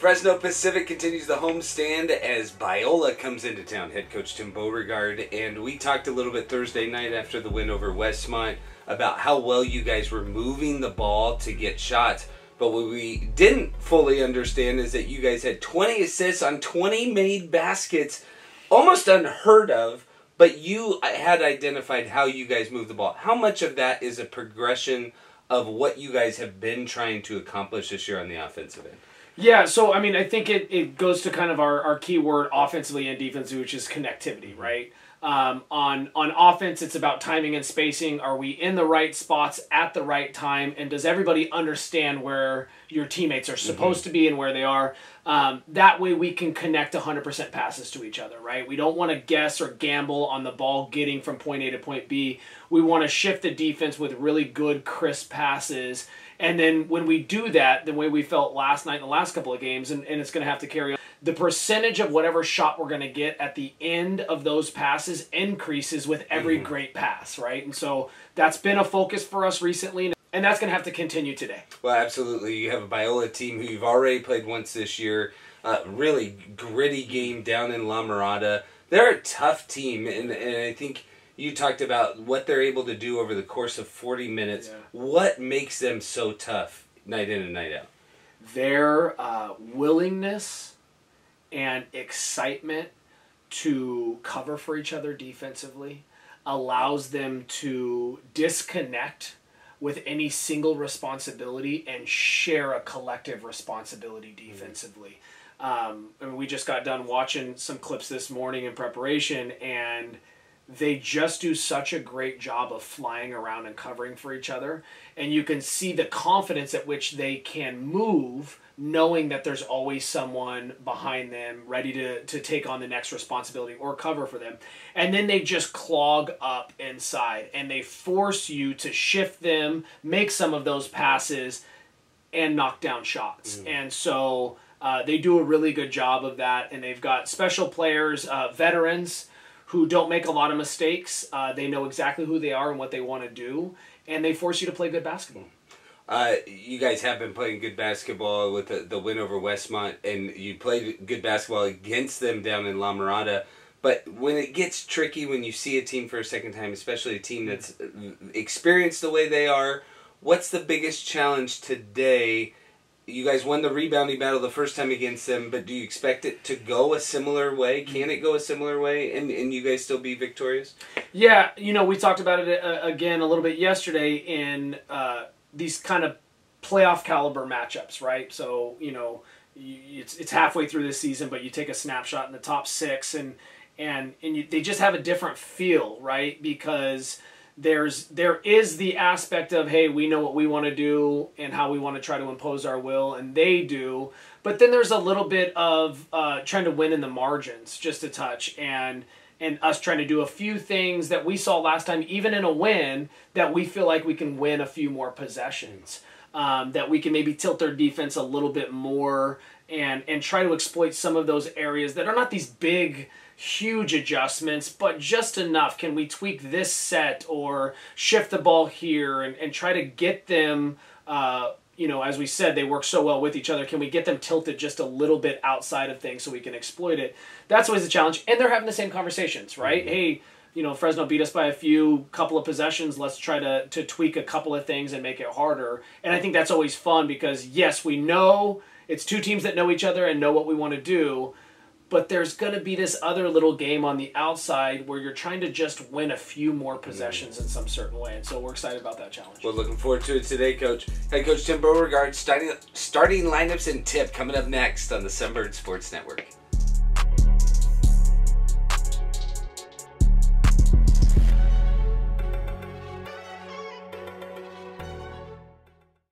Fresno Pacific continues the homestand as Biola comes into town. Head coach Tim Beauregard, and we talked a little bit Thursday night after the win over Westmont about how well you guys were moving the ball to get shots. But what we didn't fully understand is that you guys had 20 assists on 20 made baskets, almost unheard of, but you had identified how you guys move the ball. How much of that is a progression of what you guys have been trying to accomplish this year on the offensive end? Yeah, so, I mean, I think it goes to kind of our key word offensively and defensively, which is connectivity, right? On offense, it's about timing and spacing. Are we in the right spots at the right time? And does everybody understand where your teammates are supposed to be and where they are? That way we can connect 100% passes to each other, right? We don't want to guess or gamble on the ball getting from point A to point B. We want to shift the defense with really good, crisp passes. And then when we do that, the way we felt last night in the last couple of games, and it's going to have to carry on, the percentage of whatever shot we're going to get at the end of those passes increases with every great pass, right? And so that's been a focus for us recently, and that's going to have to continue today. Well, absolutely. You have a Biola team who you've already played once this year. Really gritty game down in La Mirada. They're a tough team, and I think you talked about what they're able to do over the course of 40 minutes. Yeah. What makes them so tough night in and night out? Their willingness and excitement to cover for each other defensively allows them to disconnect with any single responsibility and share a collective responsibility defensively. I mean, we just got done watching some clips this morning in preparation, and they just do such a great job of flying around and covering for each other. And you can see the confidence at which they can move, knowing that there's always someone behind them ready to take on the next responsibility or cover for them. And then they just clog up inside, and they force you to shift them, make some of those passes, and knock down shots. And so they do a really good job of that. And they've got special players, veterans, who don't make a lot of mistakes. They know exactly who they are and what they want to do, and they force you to play good basketball. You guys have been playing good basketball with the win over Westmont, and you played good basketball against them down in La Mirada. But when it gets tricky, when you see a team for a second time, especially a team that's experienced the way they are, what's the biggest challenge today? You guys won the rebounding battle the first time against them, but do you expect it to go a similar way? Can it go a similar way and you guys still be victorious? Yeah, we talked about it again a little bit yesterday in these kind of playoff caliber matchups, right? So, it's halfway through the season, but you take a snapshot in the top 6 and they just have a different feel, right? Because there is the aspect of, hey, we know what we want to do and how we want to try to impose our will, and they do. But then there's a little bit of trying to win in the margins, just a touch, and us trying to do a few things that we saw last time, even in a win, that we feel like we can win a few more possessions, that we can maybe tilt their defense a little bit more and try to exploit some of those areas that are not these big, huge adjustments, but just enough. Can we tweak this set or shift the ball here and try to get them, as we said, they work so well with each other. Can we get them tilted just a little bit outside of things so we can exploit it? That's always the challenge. And they're having the same conversations, right? Hey, Fresno beat us by a couple of possessions. Let's try to tweak a couple of things and make it harder. And I think that's always fun because, yes, we know it's two teams that know each other and know what we want to do, but there's going to be this other little game on the outside where you're trying to just win a few more possessions in some certain way. And so we're excited about that challenge. We're looking forward to it today, Coach. Head Coach Tim Beauregard, starting lineups and tip coming up next on the Sunbird Sports Network.